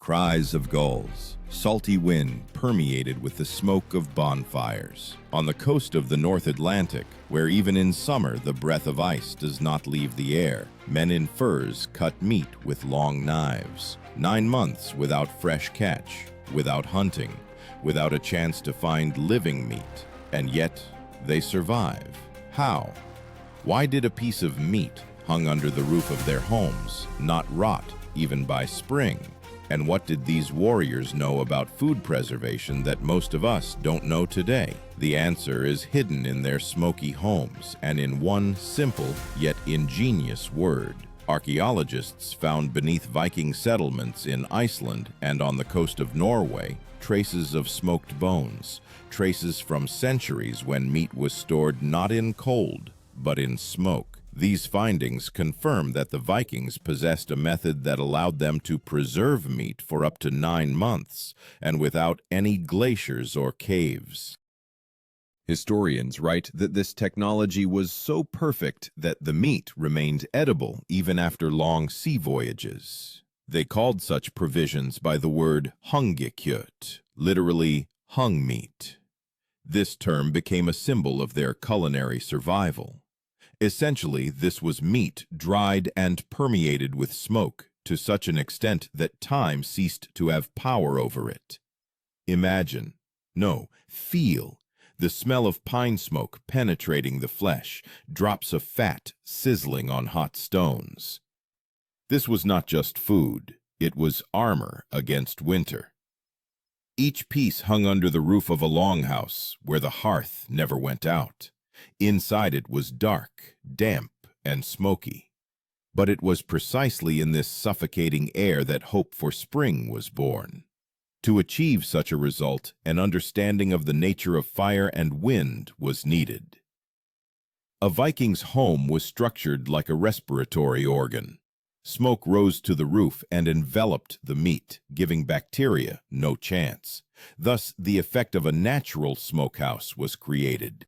Cries of gulls, salty wind permeated with the smoke of bonfires. On the coast of the North Atlantic, where even in summer the breath of ice does not leave the air, men in furs cut meat with long knives. 9 months without fresh catch, without hunting, without a chance to find living meat. And yet, they survive. How? Why did a piece of meat hung under the roof of their homes not rot even by spring? And what did these warriors know about food preservation that most of us don't know today? The answer is hidden in their smoky homes and in one simple yet ingenious word. Archaeologists found beneath Viking settlements in Iceland and on the coast of Norway traces of smoked bones, traces from centuries when meat was stored not in cold, but in smoke. These findings confirm that the Vikings possessed a method that allowed them to preserve meat for up to 9 months, and without any glaciers or caves. Historians write that this technology was so perfect that the meat remained edible even after long sea voyages. They called such provisions by the word hungekjöt, literally hung meat. This term became a symbol of their culinary survival. Essentially, this was meat dried and permeated with smoke to such an extent that time ceased to have power over it. Imagine, no, feel, the smell of pine smoke penetrating the flesh, drops of fat sizzling on hot stones. This was not just food, it was armor against winter. Each piece hung under the roof of a longhouse where the hearth never went out. Inside it was dark, damp, and smoky. But it was precisely in this suffocating air that hope for spring was born. To achieve such a result, an understanding of the nature of fire and wind was needed. A Viking's home was structured like a respiratory organ. Smoke rose to the roof and enveloped the meat, giving bacteria no chance. Thus, the effect of a natural smokehouse was created.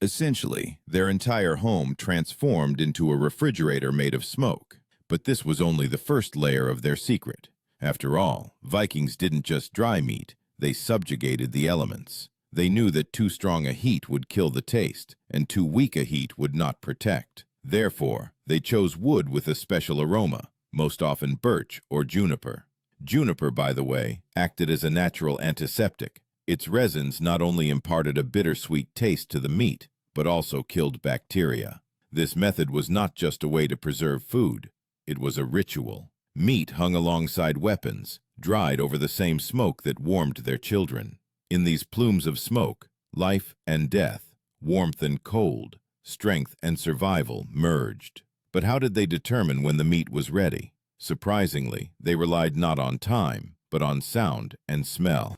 Essentially, their entire home transformed into a refrigerator made of smoke. But this was only the first layer of their secret. After all, Vikings didn't just dry meat, they subjugated the elements. They knew that too strong a heat would kill the taste, and too weak a heat would not protect. Therefore, they chose wood with a special aroma, most often birch or juniper. Juniper, by the way, acted as a natural antiseptic. Its resins not only imparted a bittersweet taste to the meat, but also killed bacteria. This method was not just a way to preserve food, it was a ritual. Meat hung alongside weapons, dried over the same smoke that warmed their children. In these plumes of smoke, life and death, warmth and cold, strength and survival merged. But how did they determine when the meat was ready? Surprisingly, they relied not on time, but on sound and smell.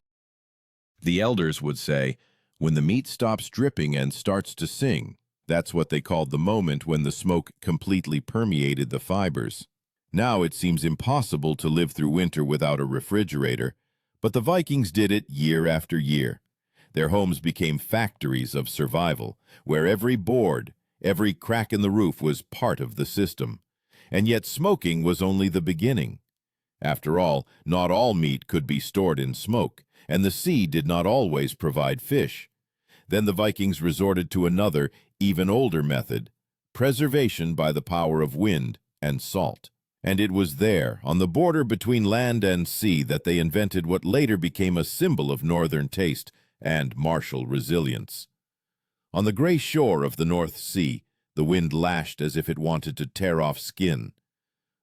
The elders would say, when the meat stops dripping and starts to sing, that's what they called the moment when the smoke completely permeated the fibers. Now it seems impossible to live through winter without a refrigerator, but the Vikings did it year after year. Their homes became factories of survival, where every board, every crack in the roof was part of the system. And yet smoking was only the beginning. After all, not all meat could be stored in smoke, and the sea did not always provide fish. Then the Vikings resorted to another, even older method, preservation by the power of wind and salt. And it was there, on the border between land and sea, that they invented what later became a symbol of northern taste and martial resilience. On the gray shore of the North Sea, the wind lashed as if it wanted to tear off skin.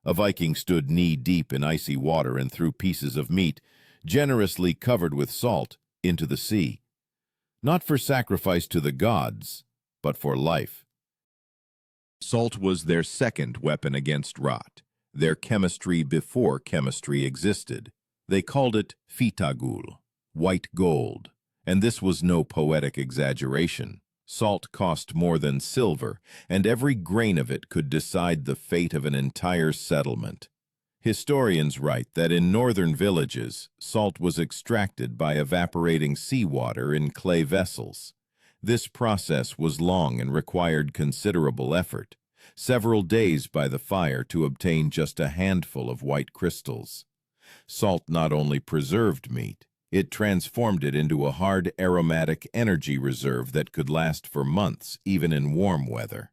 A Viking stood knee-deep in icy water and threw pieces of meat, generously covered with salt, into the sea. Not for sacrifice to the gods, but for life. Salt was their second weapon against rot, their chemistry before chemistry existed. They called it fitagul, white gold, and this was no poetic exaggeration. Salt cost more than silver, and every grain of it could decide the fate of an entire settlement. Historians write that in northern villages, salt was extracted by evaporating seawater in clay vessels. This process was long and required considerable effort, several days by the fire to obtain just a handful of white crystals. Salt not only preserved meat, it transformed it into a hard, aromatic energy reserve that could last for months, even in warm weather.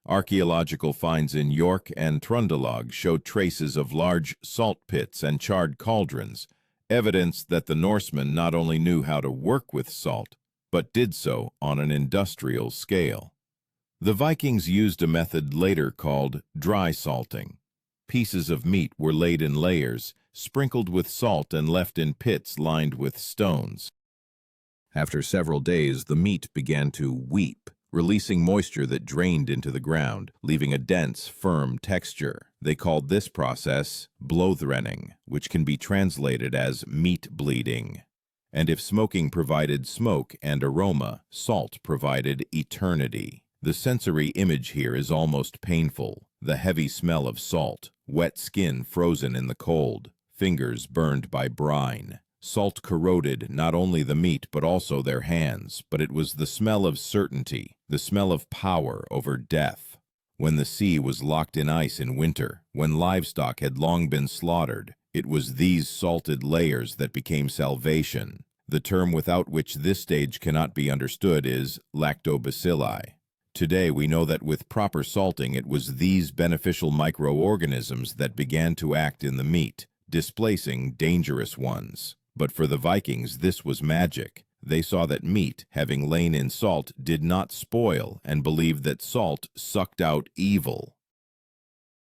Archaeological finds in York and Trøndelag show traces of large salt pits and charred cauldrons, evidence that the Norsemen not only knew how to work with salt, but did so on an industrial scale. The Vikings used a method later called dry salting. Pieces of meat were laid in layers, sprinkled with salt and left in pits lined with stones. After several days, the meat began to weep, releasing moisture that drained into the ground, leaving a dense, firm texture. They called this process blodrenning, which can be translated as meat bleeding. And if smoking provided smoke and aroma, salt provided eternity. The sensory image here is almost painful. The heavy smell of salt, wet skin frozen in the cold, fingers burned by brine. Salt corroded not only the meat but also their hands, but it was the smell of certainty, the smell of power over death. When the sea was locked in ice in winter, when livestock had long been slaughtered, it was these salted layers that became salvation. The term without which this stage cannot be understood is lactobacilli. Today we know that with proper salting it was these beneficial microorganisms that began to act in the meat, displacing dangerous ones. But for the Vikings this was magic. They saw that meat, having lain in salt, did not spoil and believed that salt sucked out evil.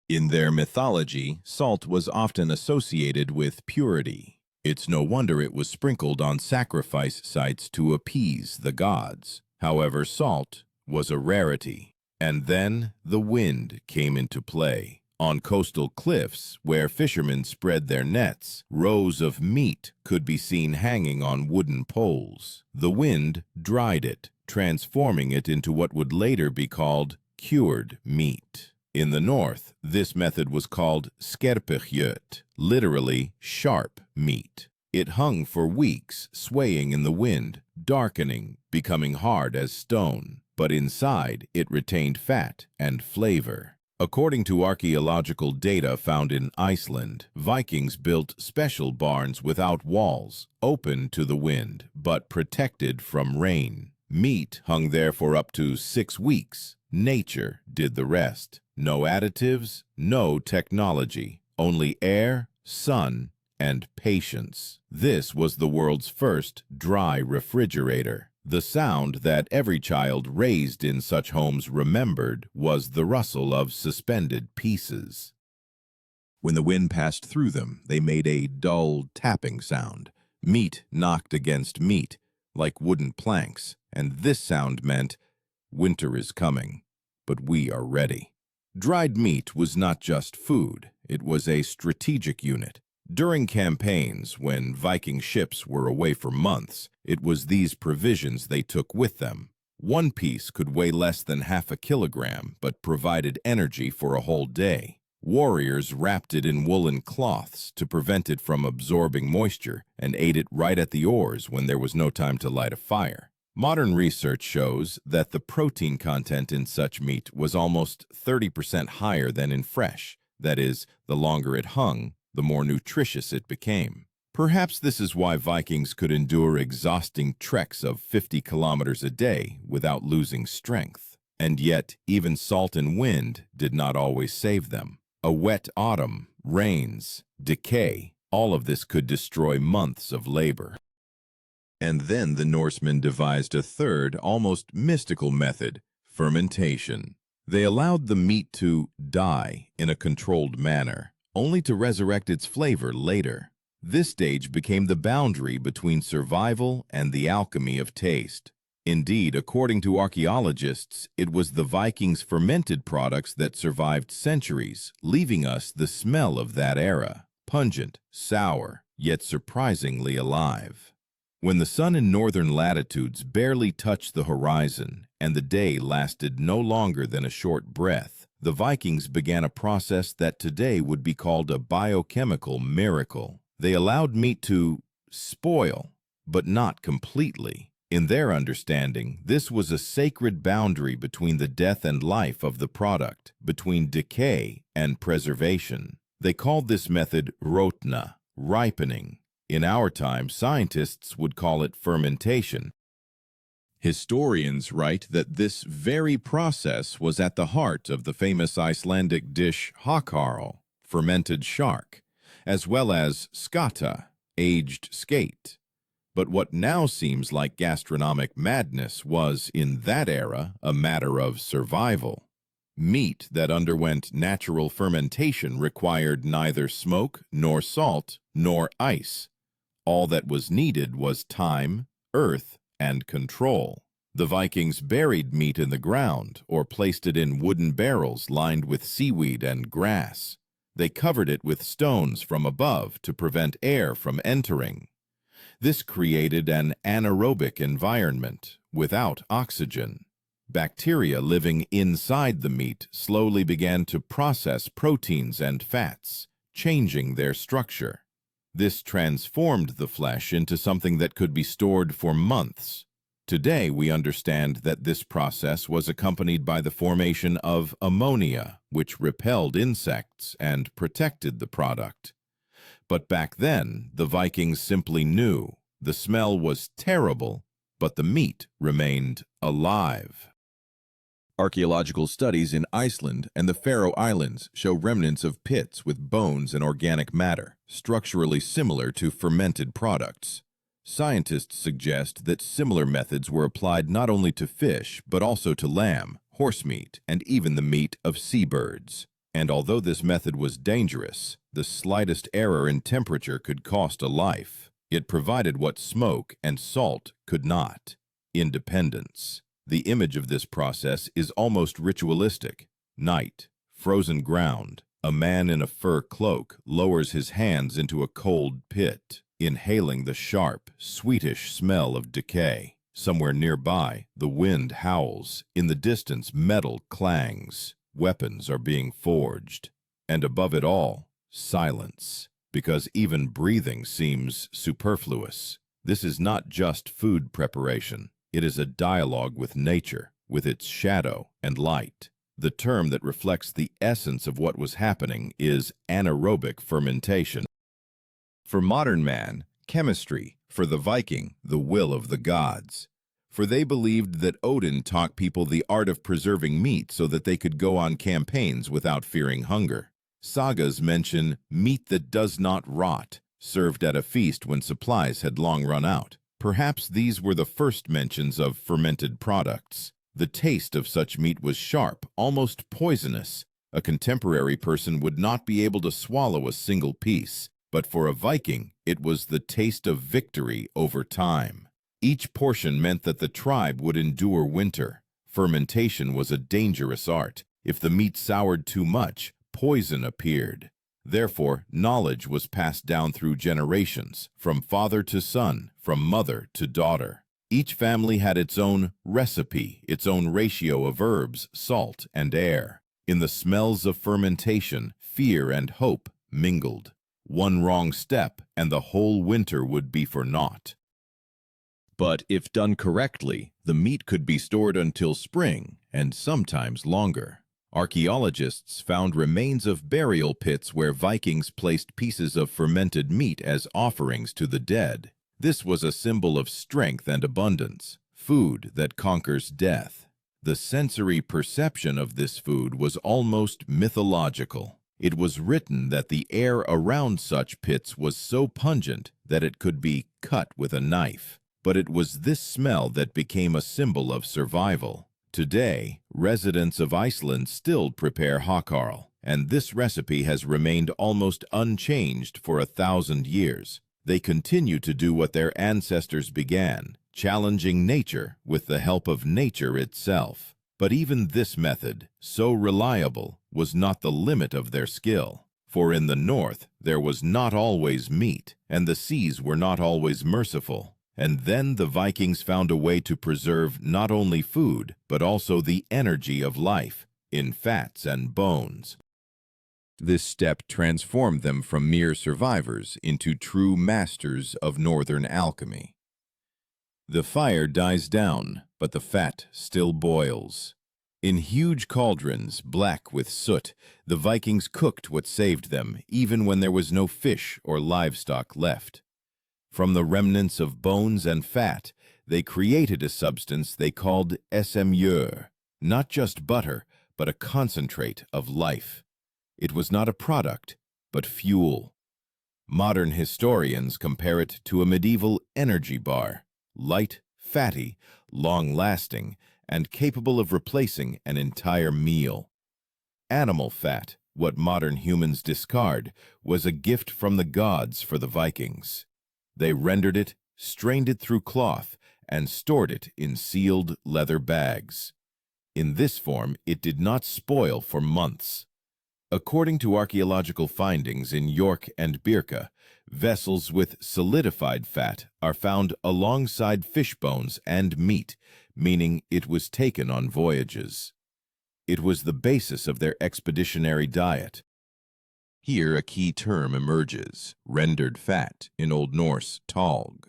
In their mythology, salt was often associated with purity. It's no wonder it was sprinkled on sacrifice sites to appease the gods. However, salt was a rarity. And then the wind came into play. On coastal cliffs, where fishermen spread their nets, rows of meat could be seen hanging on wooden poles. The wind dried it, transforming it into what would later be called cured meat. In the north, this method was called skerpekjøtt, literally sharp meat. It hung for weeks, swaying in the wind, darkening, becoming hard as stone. But inside, it retained fat and flavor. According to archaeological data found in Iceland, Vikings built special barns without walls, open to the wind, but protected from rain. Meat hung there for up to 6 weeks. Nature did the rest. No additives, no technology, only air, sun, and patience. This was the world's first dry refrigerator. The sound that every child raised in such homes remembered was the rustle of suspended pieces. When the wind passed through them, they made a dull tapping sound. Meat knocked against meat, like wooden planks, and this sound meant, winter is coming, but we are ready. Dried meat was not just food, it was a strategic unit. During campaigns, when Viking ships were away for months, it was these provisions they took with them. One piece could weigh less than half a kilogram, but provided energy for a whole day. Warriors wrapped it in woolen cloths to prevent it from absorbing moisture and ate it right at the oars when there was no time to light a fire. Modern research shows that the protein content in such meat was almost 30% higher than in fresh. That is, the longer it hung, the more nutritious it became. Perhaps this is why Vikings could endure exhausting treks of 50 kilometers a day without losing strength. And yet, even salt and wind did not always save them. A wet autumn, rains, decay, all of this could destroy months of labor. And then the Norsemen devised a third, almost mystical method, fermentation. They allowed the meat to die in a controlled manner, only to resurrect its flavor later. This stage became the boundary between survival and the alchemy of taste. Indeed, according to archaeologists, it was the Vikings' fermented products that survived centuries, leaving us the smell of that era, pungent, sour, yet surprisingly alive. When the sun in northern latitudes barely touched the horizon and the day lasted no longer than a short breath, the Vikings began a process that today would be called a biochemical miracle. They allowed meat to spoil, but not completely. In their understanding, this was a sacred boundary between the death and life of the product, between decay and preservation. They called this method rotna, ripening. In our time, scientists would call it fermentation. Historians write that this very process was at the heart of the famous Icelandic dish hakarl, fermented shark, as well as skata, aged skate. But what now seems like gastronomic madness was, in that era, a matter of survival. Meat that underwent natural fermentation required neither smoke, nor salt, nor ice. All that was needed was time, earth, and control. The Vikings buried meat in the ground or placed it in wooden barrels lined with seaweed and grass. They covered it with stones from above to prevent air from entering. This created an anaerobic environment without oxygen. Bacteria living inside the meat slowly began to process proteins and fats, changing their structure. This transformed the flesh into something that could be stored for months. Today, we understand that this process was accompanied by the formation of ammonia, which repelled insects and protected the product. But back then, the Vikings simply knew the smell was terrible, but the meat remained alive. Archaeological studies in Iceland and the Faroe Islands show remnants of pits with bones and organic matter, structurally similar to fermented products. Scientists suggest that similar methods were applied not only to fish, but also to lamb, horse meat, and even the meat of seabirds. And although this method was dangerous, the slightest error in temperature could cost a life. It provided what smoke and salt could not: independence. The image of this process is almost ritualistic. Night, frozen ground. A man in a fur cloak lowers his hands into a cold pit, inhaling the sharp, sweetish smell of decay. Somewhere nearby, the wind howls. In the distance, metal clangs. Weapons are being forged. And above it all, silence, because even breathing seems superfluous. This is not just food preparation. It is a dialogue with nature, with its shadow and light. The term that reflects the essence of what was happening is anaerobic fermentation. For modern man, chemistry; for the Viking, the will of the gods. For they believed that Odin taught people the art of preserving meat so that they could go on campaigns without fearing hunger. Sagas mention meat that does not rot, served at a feast when supplies had long run out. Perhaps these were the first mentions of fermented products. The taste of such meat was sharp, almost poisonous. A contemporary person would not be able to swallow a single piece, but for a Viking, it was the taste of victory over time. Each portion meant that the tribe would endure winter. Fermentation was a dangerous art. If the meat soured too much, poison appeared. Therefore, knowledge was passed down through generations, from father to son, from mother to daughter. Each family had its own recipe, its own ratio of herbs, salt, and air. In the smells of fermentation, fear and hope mingled. One wrong step, and the whole winter would be for naught. But if done correctly, the meat could be stored until spring, and sometimes longer. Archaeologists found remains of burial pits where Vikings placed pieces of fermented meat as offerings to the dead. This was a symbol of strength and abundance, food that conquers death. The sensory perception of this food was almost mythological. It was written that the air around such pits was so pungent that it could be cut with a knife. But it was this smell that became a symbol of survival. Today, residents of Iceland still prepare hakarl, and this recipe has remained almost unchanged for 1,000 years. They continue to do what their ancestors began, challenging nature with the help of nature itself. But even this method, so reliable, was not the limit of their skill. For in the north, there was not always meat, and the seas were not always merciful. And then the Vikings found a way to preserve not only food, but also the energy of life in fats and bones. This step transformed them from mere survivors into true masters of northern alchemy. The fire dies down, but the fat still boils. In huge cauldrons, black with soot, the Vikings cooked what saved them, even when there was no fish or livestock left. From the remnants of bones and fat, they created a substance they called SMUR, not just butter, but a concentrate of life. It was not a product, but fuel. Modern historians compare it to a medieval energy bar, light, fatty, long-lasting, and capable of replacing an entire meal. Animal fat, what modern humans discard, was a gift from the gods for the Vikings. They rendered it, strained it through cloth, and stored it in sealed leather bags. In this form, it did not spoil for months. According to archaeological findings in York and Birka, vessels with solidified fat are found alongside fish bones and meat, meaning it was taken on voyages. It was the basis of their expeditionary diet. Here a key term emerges, rendered fat, in Old Norse talg.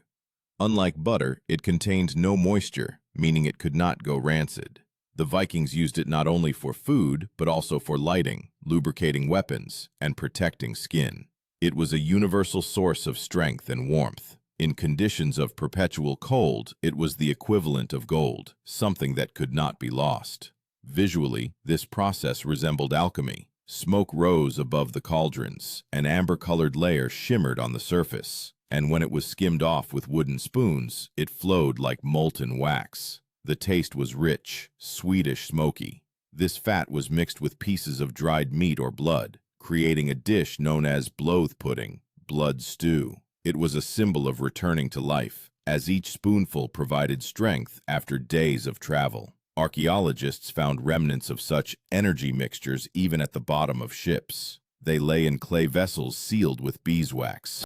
Unlike butter, it contained no moisture, meaning it could not go rancid. The Vikings used it not only for food, but also for lighting, lubricating weapons, and protecting skin. It was a universal source of strength and warmth. In conditions of perpetual cold, it was the equivalent of gold, something that could not be lost. Visually, this process resembled alchemy. Smoke rose above the cauldrons, an amber-colored layer shimmered on the surface, and when it was skimmed off with wooden spoons, it flowed like molten wax. The taste was rich, sweetish, smoky. This fat was mixed with pieces of dried meat or blood, creating a dish known as blóð pudding, blood stew. It was a symbol of returning to life, as each spoonful provided strength after days of travel. Archaeologists found remnants of such energy mixtures even at the bottom of ships. They lay in clay vessels sealed with beeswax.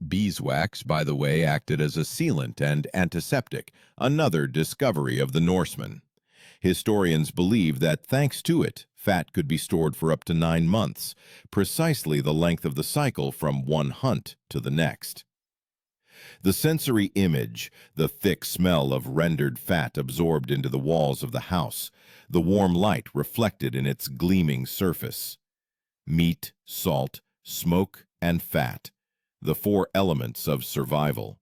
Beeswax, by the way, acted as a sealant and antiseptic, another discovery of the Norsemen. Historians believe that thanks to it, fat could be stored for up to 9 months, precisely the length of the cycle from one hunt to the next. The sensory image, the thick smell of rendered fat absorbed into the walls of the house, the warm light reflected in its gleaming surface. Meat, salt, smoke, and fat, the 4 elements of survival.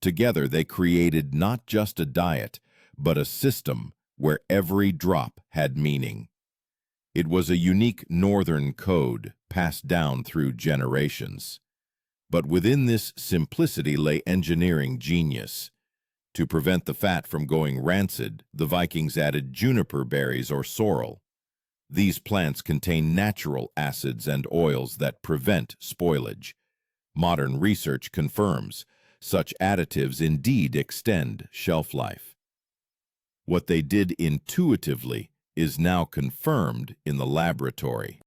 Together they created not just a diet, but a system where every drop had meaning. It was a unique northern code passed down through generations. But within this simplicity lay engineering genius. To prevent the fat from going rancid, the Vikings added juniper berries or sorrel. These plants contain natural acids and oils that prevent spoilage. Modern research confirms such additives indeed extend shelf life. What they did intuitively is now confirmed in the laboratory.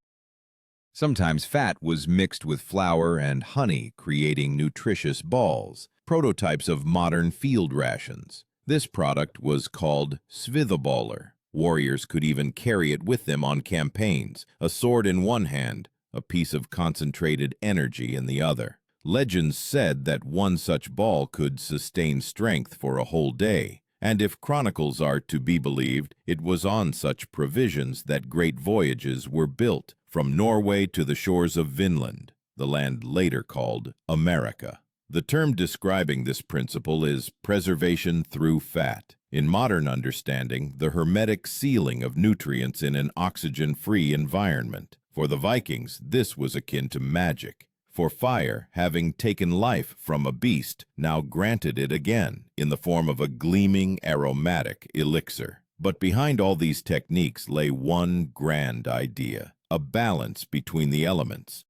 Sometimes fat was mixed with flour and honey, creating nutritious balls, prototypes of modern field rations. This product was called sviðabolur. Warriors could even carry it with them on campaigns, a sword in one hand, a piece of concentrated energy in the other. Legends said that one such ball could sustain strength for a whole day, and if chronicles are to be believed, it was on such provisions that great voyages were built from Norway to the shores of Vinland, the land later called America. The term describing this principle is preservation through fat. In modern understanding, the hermetic sealing of nutrients in an oxygen-free environment. For the Vikings, this was akin to magic. For fire, having taken life from a beast, now granted it again in the form of a gleaming, aromatic elixir. But behind all these techniques lay one grand idea, a balance between the elements.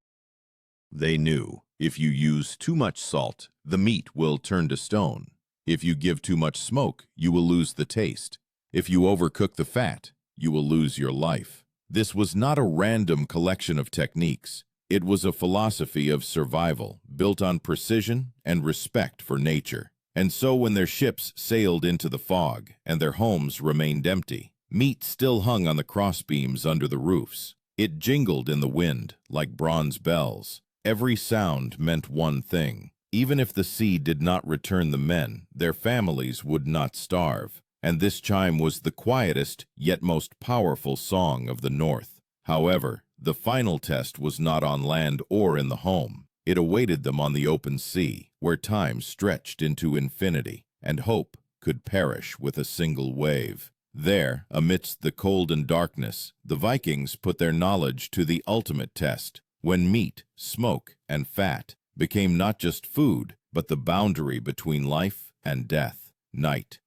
They knew, if you use too much salt, the meat will turn to stone. If you give too much smoke, you will lose the taste. If you overcook the fat, you will lose your life. This was not a random collection of techniques. It was a philosophy of survival, built on precision and respect for nature. And so when their ships sailed into the fog and their homes remained empty, meat still hung on the crossbeams under the roofs. It jingled in the wind like bronze bells. Every sound meant one thing. Even if the sea did not return the men, their families would not starve. and this chime was the quietest yet most powerful song of the North. However, the final test was not on land or in the home. It awaited them on the open sea, where time stretched into infinity, and hope could perish with a single wave. There, amidst the cold and darkness, the Vikings put their knowledge to the ultimate test, when meat, smoke, and fat became not just food, but the boundary between life and death. Night.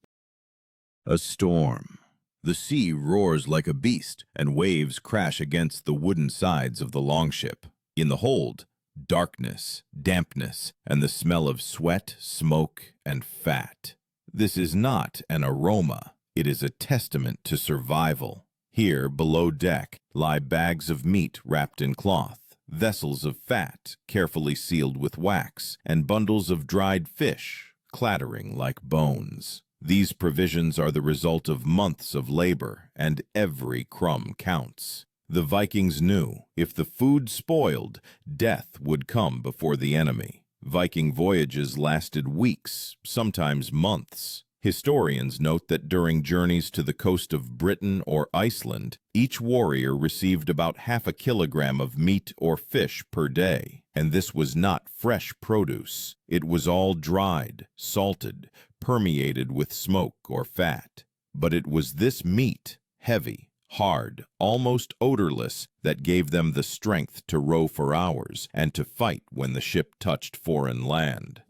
A storm. The sea roars like a beast, and waves crash against the wooden sides of the longship. In the hold, darkness, dampness, and the smell of sweat, smoke, and fat. This is not an aroma. It is a testament to survival. Here, below deck, lie bags of meat wrapped in cloth, vessels of fat carefully sealed with wax, and bundles of dried fish clattering like bones. These provisions are the result of months of labor, and every crumb counts. The Vikings knew if the food spoiled, death would come before the enemy. Viking voyages lasted weeks, sometimes months. Historians note that during journeys to the coast of Britain or Iceland, each warrior received about half a kilogram of meat or fish per day. And this was not fresh produce. It was all dried, salted, permeated with smoke or fat. But it was this meat, heavy, hard, almost odorless, that gave them the strength to row for hours and to fight when the ship touched foreign land.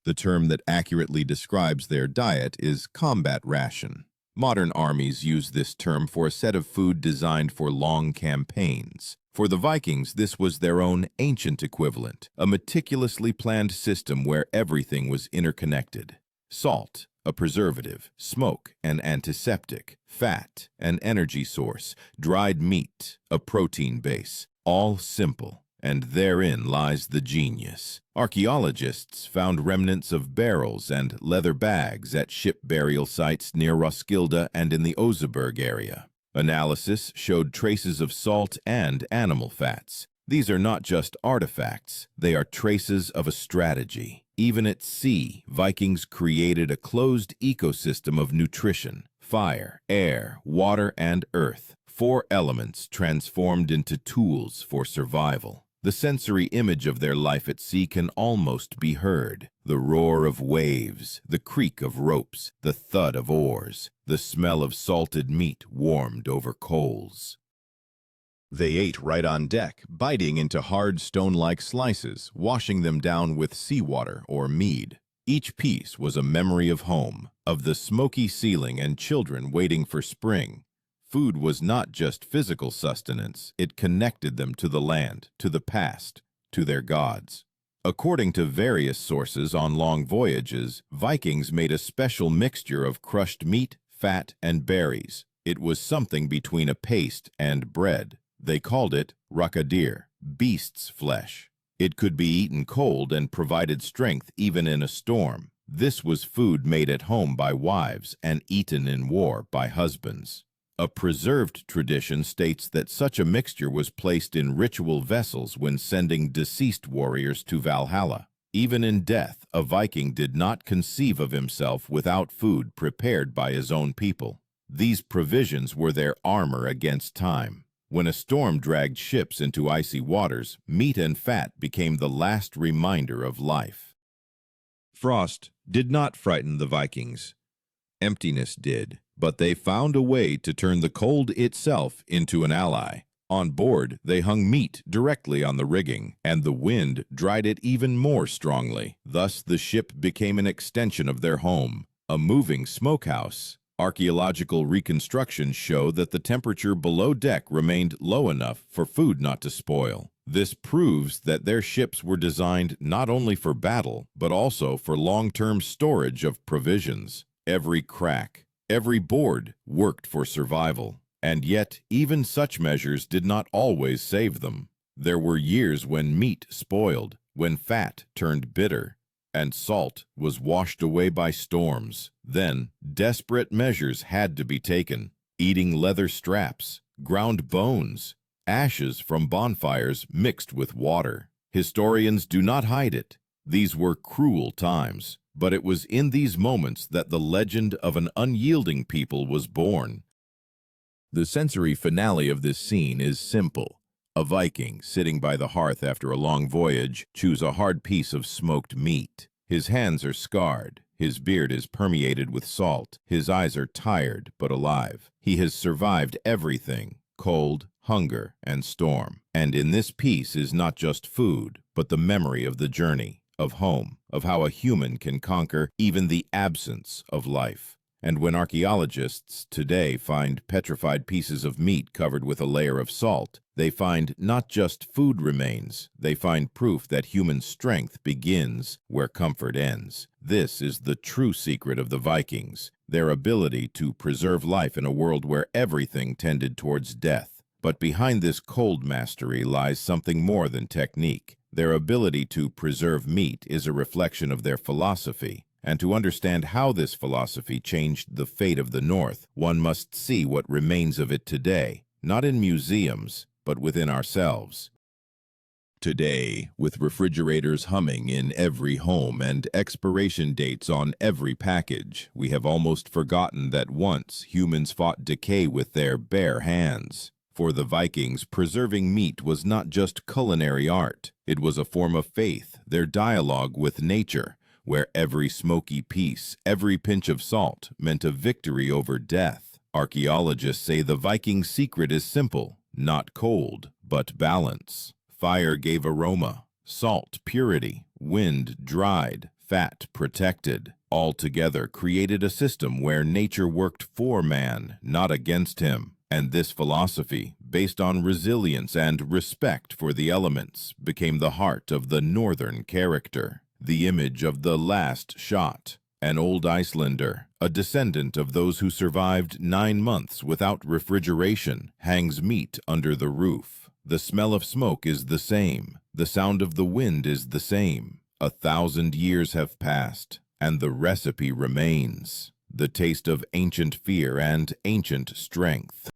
The term that accurately describes their diet is combat ration. Modern armies use this term for a set of food designed for long campaigns. For the Vikings, this was their own ancient equivalent, a meticulously planned system where everything was interconnected. Salt, a preservative; smoke, an antiseptic; fat, an energy source; dried meat, a protein base. All simple. And therein lies the genius. Archaeologists found remnants of barrels and leather bags at ship burial sites near Roskilde and in the Oseberg area. Analysis showed traces of salt and animal fats. These are not just artifacts, they are traces of a strategy. Even at sea, Vikings created a closed ecosystem of nutrition: fire, air, water, and earth. 4 elements transformed into tools for survival. The sensory image of their life at sea can almost be heard. The roar of waves, the creak of ropes, the thud of oars, the smell of salted meat warmed over coals. They ate right on deck, biting into hard stone-like slices, washing them down with seawater or mead. Each piece was a memory of home, of the smoky ceiling and children waiting for spring. Food was not just physical sustenance, it connected them to the land, to the past, to their gods. According to various sources on long voyages, Vikings made a special mixture of crushed meat, fat, and berries. It was something between a paste and bread. They called it rakadir, beast's flesh. It could be eaten cold and provided strength even in a storm. This was food made at home by wives and eaten in war by husbands. A preserved tradition states that such a mixture was placed in ritual vessels when sending deceased warriors to Valhalla. Even in death, a Viking did not conceive of himself without food prepared by his own people. These provisions were their armor against time. When a storm dragged ships into icy waters, meat and fat became the last reminder of life. Frost did not frighten the Vikings. Emptiness did. But they found a way to turn the cold itself into an ally. On board, they hung meat directly on the rigging, and the wind dried it even more strongly. Thus, the ship became an extension of their home, a moving smokehouse. Archaeological reconstructions show that the temperature below deck remained low enough for food not to spoil. This proves that their ships were designed not only for battle, but also for long-term storage of provisions. Every crack, every board worked for survival, and yet even such measures did not always save them. There were years when meat spoiled, when fat turned bitter, and salt was washed away by storms. Then, desperate measures had to be taken: eating leather straps, ground bones, ashes from bonfires mixed with water. Historians do not hide it. These were cruel times. But it was in these moments that the legend of an unyielding people was born. The sensory finale of this scene is simple. A Viking, sitting by the hearth after a long voyage, chews a hard piece of smoked meat. His hands are scarred, his beard is permeated with salt, his eyes are tired but alive. He has survived everything: cold, hunger, and storm. And in this piece is not just food, but the memory of the journey, of home, of how a human can conquer even the absence of life. And when archaeologists today find petrified pieces of meat covered with a layer of salt, they find not just food remains, they find proof that human strength begins where comfort ends. This is the true secret of the Vikings, their ability to preserve life in a world where everything tended towards death. But behind this cold mastery lies something more than technique. Their ability to preserve meat is a reflection of their philosophy. And to understand how this philosophy changed the fate of the North, one must see what remains of it today, not in museums, but within ourselves. Today, with refrigerators humming in every home and expiration dates on every package, we have almost forgotten that once humans fought decay with their bare hands. For the Vikings, preserving meat was not just culinary art. It was a form of faith, their dialogue with nature, where every smoky piece, every pinch of salt, meant a victory over death. Archaeologists say the Viking secret is simple: not cold, but balance. Fire gave aroma, salt purity, wind dried, fat protected. All together created a system where nature worked for man, not against him. And this philosophy, based on resilience and respect for the elements, became the heart of the northern character. The image of the last shot. An old Icelander, a descendant of those who survived 9 months without refrigeration, hangs meat under the roof. The smell of smoke is the same. The sound of the wind is the same. 1,000 years have passed, and the recipe remains. The taste of ancient fear and ancient strength.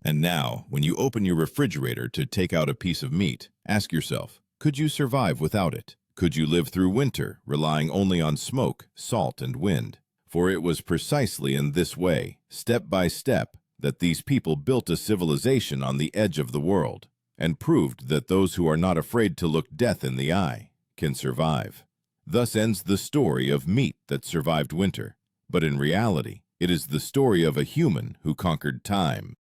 And now, when you open your refrigerator to take out a piece of meat, ask yourself, could you survive without it? Could you live through winter, relying only on smoke, salt, and wind? For it was precisely in this way, step by step, that these people built a civilization on the edge of the world, and proved that those who are not afraid to look death in the eye can survive. Thus ends the story of meat that survived winter, but in reality, it is the story of a human who conquered time.